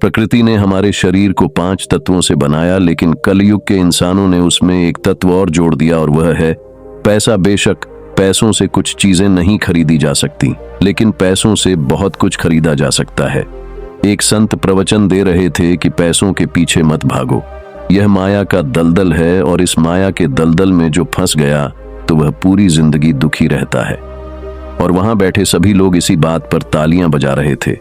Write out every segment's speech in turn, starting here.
प्रकृति ने हमारे शरीर को 5 तत्वों से बनाया, लेकिन कलयुग के इंसानों ने उसमें एक तत्व और जोड़ दिया और वह है पैसा। बेशक पैसों से कुछ चीजें नहीं खरीदी जा सकती, लेकिन पैसों से बहुत कुछ खरीदा जा सकता है। एक संत प्रवचन दे रहे थे कि पैसों के पीछे मत भागो, यह माया का दलदल है और इस माया के दलदल में जो फंस गया तो वह पूरी जिंदगी दुखी रहता है। और वहां बैठे सभी लोग इसी बात पर तालियां बजा रहे थे।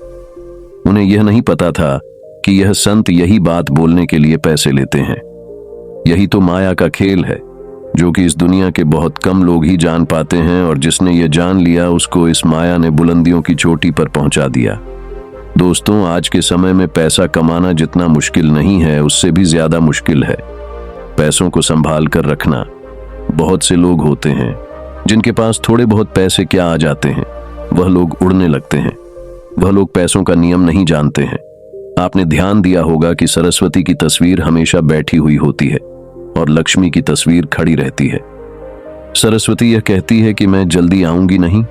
उन्हें यह नहीं पता था कि यह संत यही बात बोलने के लिए पैसे लेते हैं। यही तो माया का खेल है, जो कि इस दुनिया के बहुत कम लोग ही जान पाते हैं, और जिसने यह जान लिया उसको इस माया ने बुलंदियों की चोटी पर पहुंचा दिया। दोस्तों, आज के समय में पैसा कमाना जितना मुश्किल नहीं है, उससे भी ज्यादा मुश्किल है पैसों को संभाल कर रखना। बहुत से लोग होते हैं जिनके पास थोड़े बहुत पैसे क्या आ जाते हैं, वह लोग उड़ने लगते हैं। वह लोग पैसों का नियम नहीं जानते हैं। आपने ध्यान दिया होगा कि सरस्वती की तस्वीर हमेशा बैठी हुई होती है और लक्ष्मी की तस्वीर खड़ी रहती है। सरस्वती यह कहती है कि मैं जल्दी आऊंगी नहीं,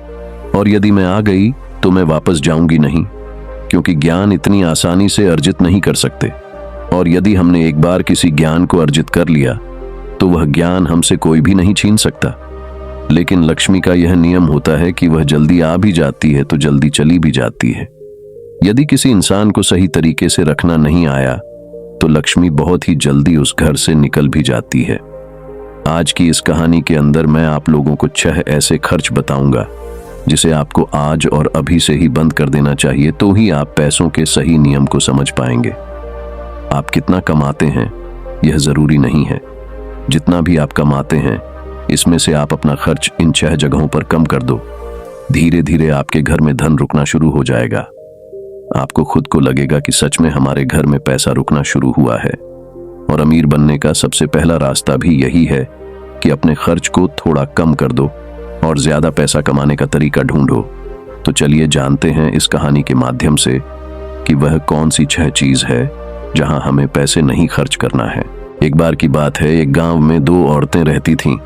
और यदि मैं आ गई तो मैं वापस जाऊंगी नहीं, क्योंकि ज्ञान इतनी आसानी से अर्जित नहीं कर सकते। और यदि हमने एक बार किसी ज्ञान को अर्जित कर लिया तो वह ज्ञान हमसे कोई भी नहीं छीन सकता। लेकिन लक्ष्मी का यह नियम होता है कि वह जल्दी आ भी जाती है तो जल्दी चली भी जाती है। यदि किसी इंसान को सही तरीके से रखना नहीं आया तो लक्ष्मी बहुत ही जल्दी उस घर से निकल भी जाती है। आज की इस कहानी के अंदर मैं आप लोगों को 6 ऐसे खर्च बताऊंगा जिसे आपको आज और अभी से ही बंद कर देना चाहिए, तो ही आप पैसों के सही नियम को समझ पाएंगे। आप कितना कमाते हैं यह जरूरी नहीं है। जितना भी आप कमाते हैं इसमें से आप अपना खर्च इन 6 जगहों पर कम कर दो। धीरे धीरे आपके घर में धन रुकना शुरू हो जाएगा। आपको खुद को लगेगा कि सच में हमारे घर में पैसा रुकना शुरू हुआ है। और अमीर बनने का सबसे पहला रास्ता भी यही है कि अपने खर्च को थोड़ा कम कर दो और ज्यादा पैसा कमाने का तरीका ढूंढो। तो चलिए जानते हैं इस कहानी के माध्यम से कि वह कौन सी 6 चीज है जहां हमें पैसे नहीं खर्च करना है। एक बार की बात है, एक गांव में 2 औरतें रहती थीं।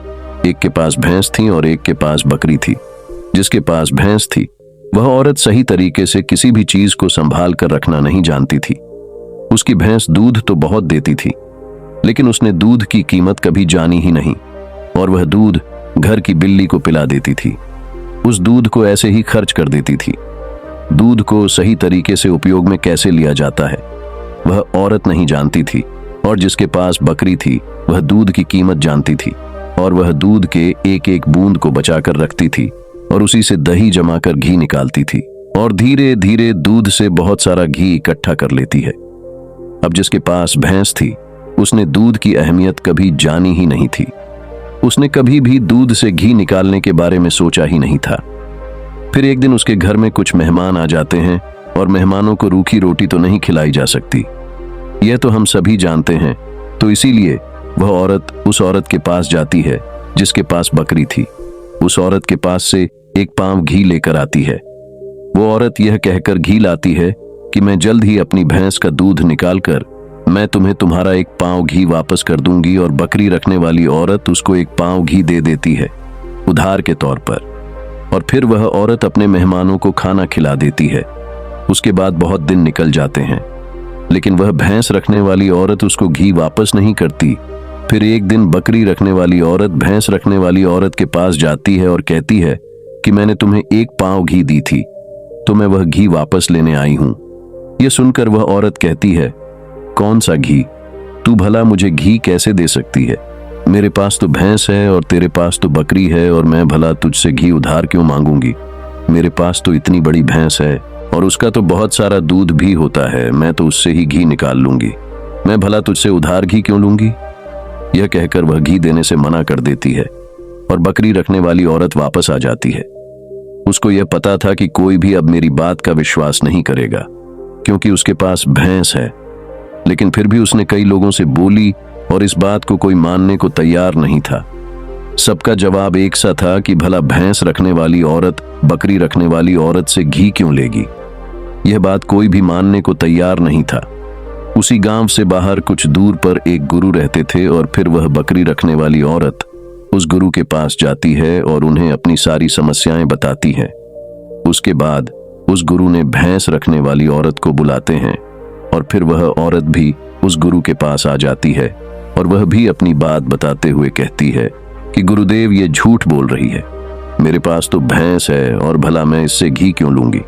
एक के पास भैंस थी और एक के पास बकरी थी। जिसके पास भैंस थी वह औरत सही तरीके से किसी भी चीज को संभाल कर रखना नहीं जानती थी। उसकी भैंस दूध तो बहुत देती थी, लेकिन उसने दूध की कीमत कभी जानी ही नहीं, और वह दूध घर की बिल्ली को पिला देती थी। उस दूध को ऐसे ही खर्च कर देती थी। दूध को सही तरीके से उपयोग में कैसे लिया जाता है वह औरत नहीं जानती थी। और जिसके पास बकरी थी वह दूध की कीमत जानती थी, और वह दूध के एक एक बूंद को बचाकर रखती थी और उसी से दही जमाकर घी निकालती थी, और धीरे धीरे दूध से बहुत सारा घी इकट्ठा कर लेती है। अब जिसके पास भैंस थी उसने दूध की अहमियत कभी जानी ही नहीं थी। उसने कभी भी दूध से घी निकालने के बारे में सोचा ही नहीं था। फिर एक दिन उसके घर में कुछ मेहमान आ जाते हैं, और मेहमानों को रूखी रोटी तो नहीं खिलाई जा सकती, यह तो हम सभी जानते हैं। तो इसीलिए वह औरत उस औरत के पास जाती है जिसके पास बकरी थी। उस औरत के पास से एक पाव घी लेकर आती है। वो औरत यह कहकर घी लाती है कि मैं जल्द ही अपनी भैंस का दूध निकालकर मैं तुम्हें तुम्हारा 1 पाव घी वापस कर दूंगी। और बकरी रखने वाली औरत उसको 1 पाव घी दे देती है उधार के तौर पर। और फिर वह औरत अपने मेहमानों को खाना खिला देती है। उसके बाद बहुत दिन निकल जाते हैं, लेकिन वह भैंस रखने वाली औरत उसको घी वापस नहीं करती। फिर एक दिन बकरी रखने वाली औरत भैंस रखने वाली औरत के पास जाती है और कहती है कि मैंने तुम्हें 1 पाव घी दी थी, तो मैं वह घी वापस लेने आई हूं। यह सुनकर वह औरत कहती है, कौन सा घी? तू भला मुझे घी कैसे दे सकती है? मेरे पास तो भैंस है और तेरे पास तो बकरी है, और मैं भला तुझसे घी उधार क्यों मांगूंगी? मेरे पास तो इतनी बड़ी भैंस है और उसका तो बहुत सारा दूध भी होता है, मैं तो उससे ही घी निकाल लूंगी। मैं भला तुझसे उधार घी क्यों लूंगी? यह कहकर वह घी देने से मना कर देती है, और बकरी रखने वाली औरत वापस आ जाती है। उसको यह पता था कि कोई भी अब मेरी बात का विश्वास नहीं करेगा, क्योंकि उसके पास भैंस है। लेकिन फिर भी उसने कई लोगों से बोली और इस बात को कोई मानने को तैयार नहीं था। सबका जवाब एक सा था कि भला भैंस रखने वाली औरत बकरी रखने वाली औरत से घी क्यों लेगी। यह बात कोई भी मानने को तैयार नहीं था। उसी गांव से बाहर कुछ दूर पर एक गुरु रहते थे, और फिर वह बकरी रखने वाली औरत उस गुरु के पास जाती है और उन्हें अपनी सारी समस्याएं बताती है। उसके बाद उस गुरु ने भैंस रखने वाली औरत को बुलाते हैं और फिर वह औरत भी उस गुरु के पास आ जाती है और वह भी अपनी बात बताते हुए कहती है कि गुरुदेव ये झूठ बोल रही है, मेरे पास तो भैंस है और भला मैं इससे घी क्यों लूंगी।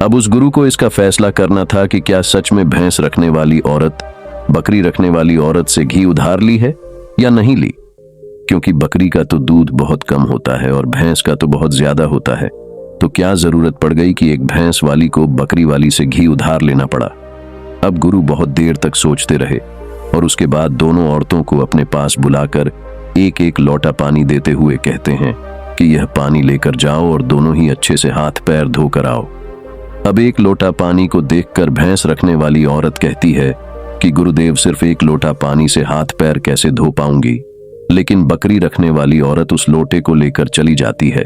अब उस गुरु को इसका फैसला करना था कि क्या सच में भैंस रखने वाली औरत बकरी रखने वाली औरत से घी उधार ली है या नहीं ली, क्योंकि बकरी का तो दूध बहुत कम होता है और भैंस का तो बहुत ज्यादा होता है, तो क्या जरूरत पड़ गई कि एक भैंस वाली को बकरी वाली से घी उधार लेना पड़ा। अब गुरु बहुत देर तक सोचते रहे और उसके बाद दोनों औरतों को अपने पास बुलाकर एक एक लोटा पानी देते हुए कहते हैं कि यह पानी लेकर जाओ और दोनों ही अच्छे से हाथ पैर धोकर आओ। अब एक लोटा पानी को देखकर भैंस रखने वाली औरत कहती है कि गुरुदेव सिर्फ एक लोटा पानी से हाथ पैर कैसे धो पाऊंगी। लेकिन बकरी रखने वाली औरत उस लोटे को लेकर चली जाती है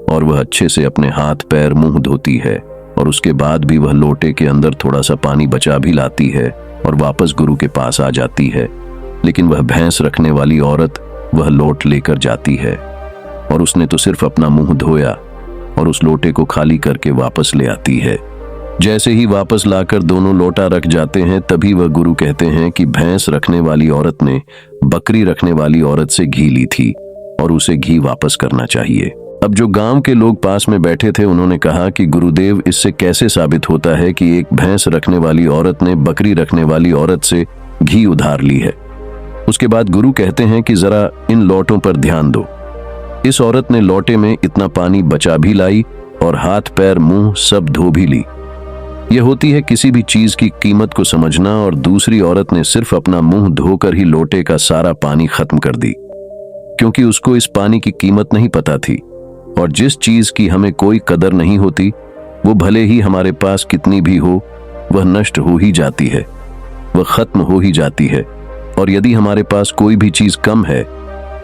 और वह अच्छे से अपने हाथ पैर मुंह धोती है और उसके बाद भी वह लोटे के अंदर थोड़ा सा पानी बचा भी लाती है और वापस गुरु के पास आ जाती है। लेकिन वह भैंस रखने वाली औरत वह लोट लेकर जाती है और उसने तो सिर्फ अपना मुंह धोया और उस लोटे को खाली करके वापस ले आती है। जैसे ही वापस लाकर दोनों लोटा रख जाते हैं तभी वह गुरु कहते हैं कि भैंस रखने वाली औरत ने बकरी रखने वाली औरत से घी ली थी और उसे घी वापस करना चाहिए। अब जो गांव के लोग पास में बैठे थे उन्होंने कहा कि गुरुदेव इससे कैसे साबित होता है कि एक भैंस रखने वाली औरत ने बकरी रखने वाली औरत से घी उधार ली है। उसके बाद गुरु कहते हैं कि जरा इन लोटों पर ध्यान दो। इस औरत ने लोटे में इतना पानी बचा भी लाई और हाथ पैर मुंह सब धो भी ली। यह होती है किसी भी चीज की कीमत को समझना, और दूसरी औरत ने सिर्फ अपना मुंह धोकर ही लोटे का सारा पानी खत्म कर दी, क्योंकि उसको इस पानी की कीमत नहीं पता थी। और जिस चीज की हमें कोई कदर नहीं होती वो भले ही हमारे पास कितनी भी हो वह नष्ट हो ही जाती है, वह खत्म हो ही जाती है। और यदि हमारे पास कोई भी चीज कम है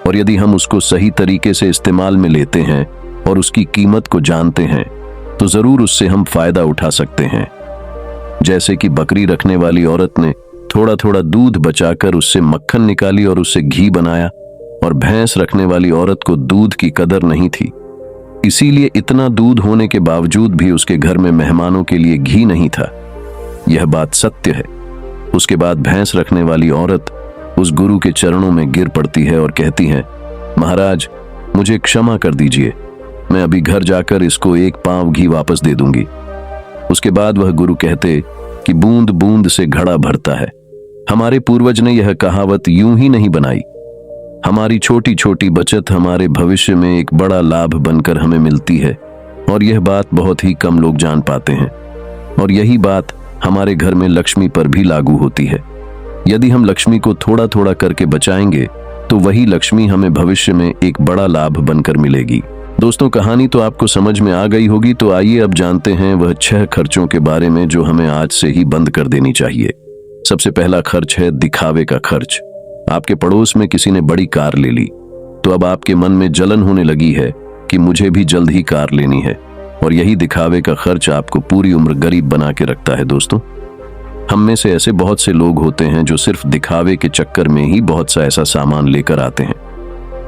और यदि हम उसको सही तरीके से इस्तेमाल में लेते हैं और उसकी कीमत को जानते हैं तो जरूर उससे हम फायदा उठा सकते हैं। जैसे कि बकरी रखने वाली औरत ने थोड़ा थोड़ा दूध बचाकर उससे मक्खन निकाली और उससे घी बनाया, और भैंस रखने वाली औरत को दूध की कदर नहीं थी, इसीलिए इतना दूध होने के बावजूद भी उसके घर में मेहमानों के लिए घी नहीं था। यह बात सत्य है। उसके बाद भैंस रखने वाली औरत उस गुरु के चरणों में गिर पड़ती है और कहती है, महाराज मुझे क्षमा कर दीजिए, मैं अभी घर जाकर इसको एक पांव घी वापस दे दूंगी। उसके बाद वह गुरु कहते कि बूंद बूंद से घड़ा भरता है। हमारे पूर्वज ने यह कहावत यूं ही नहीं बनाई। हमारी छोटी छोटी बचत हमारे भविष्य में एक बड़ा लाभ बनकर हमें मिलती है, और यह बात बहुत ही कम लोग जान पाते हैं। और यही बात हमारे घर में लक्ष्मी पर भी लागू होती है। यदि हम लक्ष्मी को थोड़ा थोड़ा करके बचाएंगे तो वही लक्ष्मी हमें भविष्य में एक बड़ा लाभ बनकर मिलेगी। दोस्तों, कहानी तो आपको समझ में आ गई होगी, तो आइए अब जानते हैं वह 6 खर्चों के बारे में जो हमें आज से ही बंद कर देनी चाहिए। सबसे पहला खर्च है दिखावे का खर्च। आपके पड़ोस में किसी ने बड़ी कार ले ली तो अब आपके मन में जलन होने लगी है कि मुझे भी जल्द ही कार लेनी है, और यही दिखावे का खर्च आपको पूरी उम्र गरीब बना के रखता है। दोस्तों, हम में से ऐसे बहुत से लोग होते हैं जो सिर्फ दिखावे के चक्कर में ही बहुत सा ऐसा सामान लेकर आते हैं,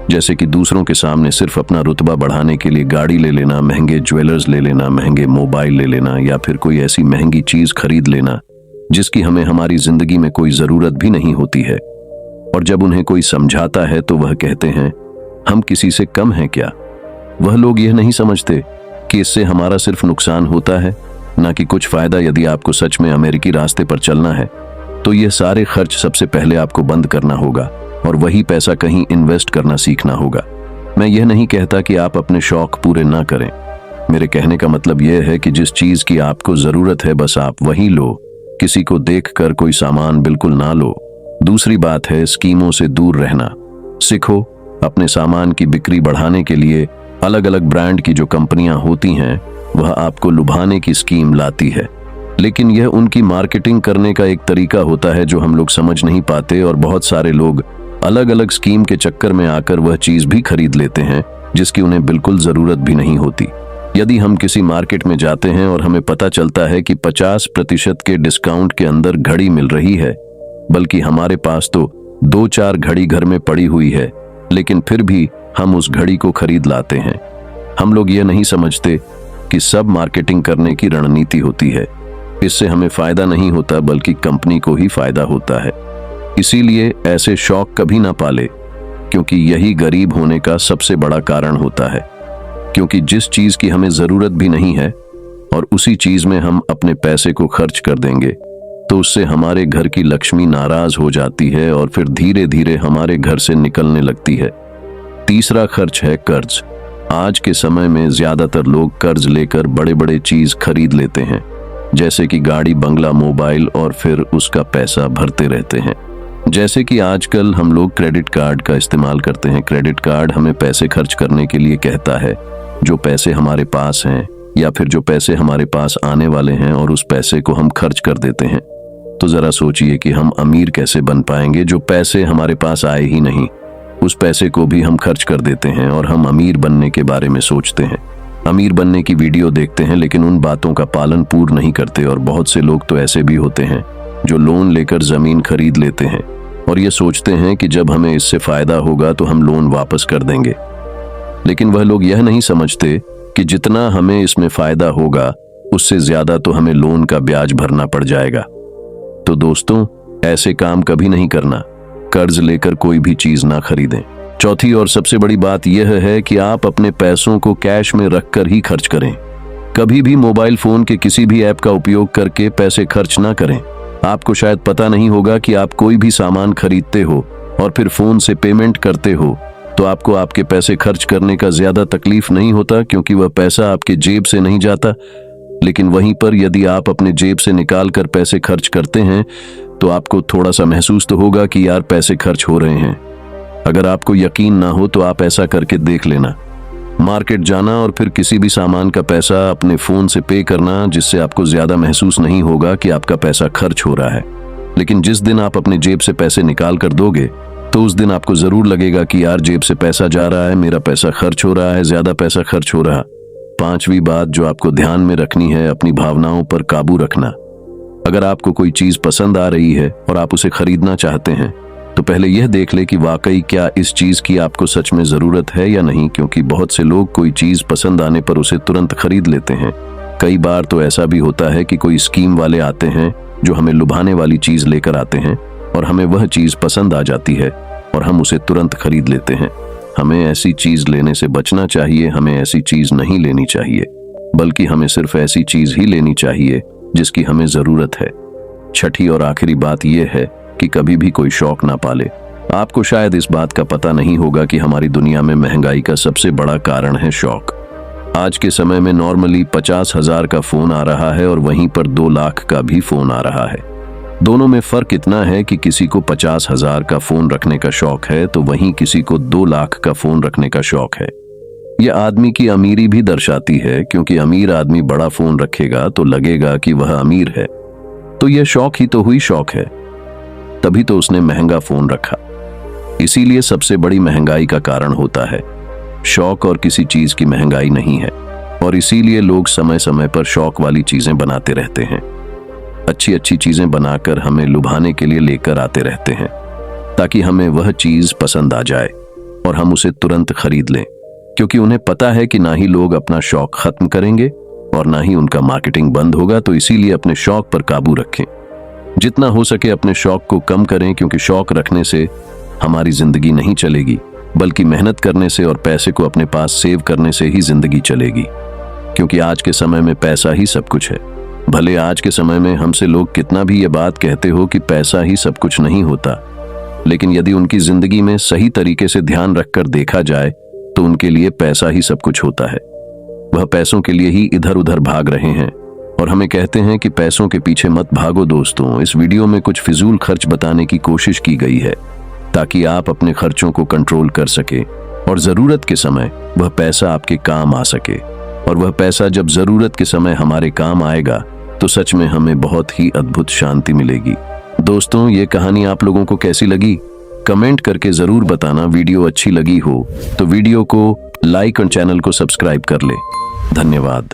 जैसे कि दूसरों के सामने सिर्फ अपना रुतबा बढ़ाने के लिए गाड़ी ले लेना, महंगे ज्वेलर्स ले लेना, महंगे मोबाइल ले लेना, या फिर कोई ऐसी महंगी चीज खरीद लेना जिसकी हमें हमारी जिंदगी में कोई जरूरत भी नहीं होती है। और जब उन्हें कोई समझाता है तो वह कहते हैं हम किसी से कम हैं क्या। वह लोग यह नहीं समझते कि इससे हमारा सिर्फ नुकसान होता है, ना कि कुछ फायदा। यदि आपको सच में अमेरिकी रास्ते पर चलना है तो यह सारे खर्च सबसे पहले आपको बंद करना होगा और वही पैसा कहीं इन्वेस्ट करना सीखना होगा। मैं यह नहीं कहता कि आप अपने शौक पूरे ना करें। मेरे कहने का मतलब यह है कि जिस चीज की आपको जरूरत है बस आप वही लो, किसी को देखकर कोई सामान बिल्कुल ना लो। दूसरी बात है स्कीमों से दूर रहना सीखो। अपने सामान की बिक्री बढ़ाने के लिए अलग अलग ब्रांड की जो कंपनियां होती हैं वह आपको लुभाने की स्कीम लाती है, लेकिन यह उनकी मार्केटिंग करने का एक तरीका होता है जो हम लोग समझ नहीं पाते, और बहुत सारे लोग अलग अलग स्कीम के चक्कर में आकर वह चीज भी खरीद लेते हैं जिसकी उन्हें बिल्कुल जरूरत भी नहीं होती। यदि हम किसी मार्केट में जाते हैं और हमें पता चलता है कि 50% के डिस्काउंट के अंदर घड़ी मिल रही है, बल्कि हमारे पास तो 2-4 घड़ी घर में पड़ी हुई है, लेकिन फिर भी हम उस घड़ी को खरीद लाते हैं। हम लोग ये नहीं समझते कि सब मार्केटिंग करने की रणनीति होती है। इससे हमें फायदा नहीं होता बल्कि कंपनी को ही फायदा होता है। इसीलिए ऐसे शौक कभी ना पाले, क्योंकि यही गरीब होने का सबसे बड़ा कारण होता है। क्योंकि जिस चीज की हमें जरूरत भी नहीं है और उसी चीज में हम अपने पैसे को खर्च कर देंगे, तो उससे हमारे घर की लक्ष्मी नाराज हो जाती है और फिर धीरे धीरे हमारे घर से निकलने लगती है। तीसरा खर्च है कर्ज। आज के समय में ज्यादातर लोग कर्ज लेकर बड़े बड़े चीज खरीद लेते हैं, जैसे कि गाड़ी, बंगला, मोबाइल, और फिर उसका पैसा भरते रहते हैं। जैसे कि आजकल हम लोग क्रेडिट कार्ड का इस्तेमाल करते हैं। क्रेडिट कार्ड हमें पैसे खर्च करने के लिए कहता है, जो पैसे हमारे पास हैं या फिर जो पैसे हमारे पास आने वाले हैं, और उस पैसे को हम खर्च कर देते हैं। तो जरा सोचिए कि हम अमीर कैसे बन पाएंगे। जो पैसे हमारे पास आए ही नहीं, उस पैसे को भी हम खर्च कर देते हैं और हम अमीर बनने के बारे में सोचते हैं। अमीर बनने की वीडियो देखते हैं, लेकिन उन बातों का पालन पूर्ण नहीं करते। और बहुत से लोग तो ऐसे भी होते हैं जो लोन लेकर जमीन खरीद लेते हैं और ये सोचते हैं कि जब हमें इससे फायदा होगा तो हम लोन वापस कर देंगे। लेकिन वह लोग यह नहीं समझते कि जितना हमें इसमें फायदा होगा, उससे ज्यादा तो हमें लोन का ब्याज भरना पड़ जाएगा। तो दोस्तों, ऐसे काम कभी नहीं करना। कर्ज लेकर कोई भी चीज ना खरीदें। चौथी और सबसे बड़ी बात यह है कि आप अपने पैसों को कैश में रखकर ही खर्च करें। कभी भी मोबाइल फोन के किसी भी ऐप का उपयोग करके पैसे खर्च ना करें। आपको शायद पता नहीं होगा कि आप कोई भी सामान खरीदते हो और फिर फोन से पेमेंट करते हो, तो आपको आपके पैसे खर्च करने का ज्यादा तकलीफ नहीं होता, क्योंकि वह पैसा आपके जेब से नहीं जाता। लेकिन वहीं पर यदि आप अपने जेब से निकाल कर पैसे खर्च करते हैं, तो आपको थोड़ा सा महसूस तो होगा कि यार पैसे खर्च हो रहे हैं। अगर आपको यकीन ना हो तो आप ऐसा करके देख लेना। मार्केट जाना और फिर किसी भी सामान का पैसा अपने फोन से पे करना, जिससे आपको ज्यादा महसूस नहीं होगा कि आपका पैसा खर्च हो रहा है। लेकिन जिस दिन आप अपने जेब से पैसे निकाल कर दोगे, तो उस दिन आपको जरूर लगेगा कि यार जेब से पैसा जा रहा है, मेरा पैसा खर्च हो रहा है, ज्यादा पैसा खर्च हो रहा। पांचवी बात जो आपको ध्यान में रखनी है, अपनी भावनाओं पर काबू रखना। अगर आपको कोई चीज पसंद आ रही है और आप उसे खरीदना चाहते हैं, तो पहले यह देख ले कि वाकई क्या इस चीज की आपको सच में जरूरत है या नहीं। क्योंकि बहुत से लोग कोई चीज पसंद आने पर उसे तुरंत खरीद लेते हैं। कई बार तो ऐसा भी होता है कि कोई स्कीम वाले आते हैं जो हमें लुभाने वाली चीज लेकर आते हैं और हमें वह चीज पसंद आ जाती है और हम उसे तुरंत खरीद लेते हैं। हमें ऐसी चीज लेने से बचना चाहिए। हमें ऐसी चीज नहीं लेनी चाहिए, बल्कि हमें सिर्फ ऐसी चीज ही लेनी चाहिए जिसकी हमें जरूरत है। छठी और आखिरी बात यह है कि कभी भी कोई शौक ना पाले। आपको शायद इस बात का पता नहीं होगा कि हमारी दुनिया में महंगाई का सबसे बड़ा कारण है शौक। आज के समय में नॉर्मली 50,000 का फोन आ रहा है और वहीं पर 2 लाख का भी फोन आ रहा है। दोनों में फर्क इतना है कि किसी को 50,000 का फोन रखने का शौक है, तो वहीं किसी को 2 लाख का फोन रखने का शौक है। यह आदमी की अमीरी भी दर्शाती है, क्योंकि अमीर आदमी बड़ा फोन रखेगा तो लगेगा कि वह अमीर है। तो यह शौक ही तो हुई शौक है, तभी तो उसने महंगा फोन रखा। इसीलिए सबसे बड़ी महंगाई का कारण होता है शौक, और किसी चीज की महंगाई नहीं है। और इसीलिए लोग समय समय पर शौक वाली चीजें बनाते रहते हैं। अच्छी अच्छी चीजें बनाकर हमें लुभाने के लिए लेकर आते रहते हैं, ताकि हमें वह चीज पसंद आ जाए और हम उसे तुरंत खरीद लें। क्योंकि उन्हें पता है कि ना ही लोग अपना शौक खत्म करेंगे और ना ही उनका मार्केटिंग बंद होगा। तो इसीलिए अपने शौक पर काबू रखें। जितना हो सके अपने शौक को कम करें, क्योंकि शौक रखने से हमारी जिंदगी नहीं चलेगी, बल्कि मेहनत करने से और पैसे को अपने पास सेव करने से ही जिंदगी चलेगी। क्योंकि आज के समय में पैसा ही सब कुछ है। भले आज के समय में हमसे लोग कितना भी ये बात कहते हो कि पैसा ही सब कुछ नहीं होता, लेकिन यदि उनकी जिंदगी में सही तरीके से ध्यान रखकर देखा जाए तो उनके लिए पैसा ही सब कुछ होता है। वह पैसों के लिए ही इधर उधर भाग रहे हैं और हमें कहते हैं कि पैसों के पीछे मत भागो। दोस्तों, इस वीडियो में कुछ फिजूल खर्च बताने की कोशिश की गई है, ताकि आप अपने खर्चों को कंट्रोल कर सके और जरूरत के समय वह पैसा आपके काम आ सके। और वह पैसा जब जरूरत के समय हमारे काम आएगा, तो सच में हमें बहुत ही अद्भुत शांति मिलेगी। दोस्तों, ये कहानी आप लोगों को कैसी लगी? कमेंट करके जरूर बताना। वीडियो अच्छी लगी हो तो वीडियो को लाइक और चैनल को सब्सक्राइब कर ले। धन्यवाद।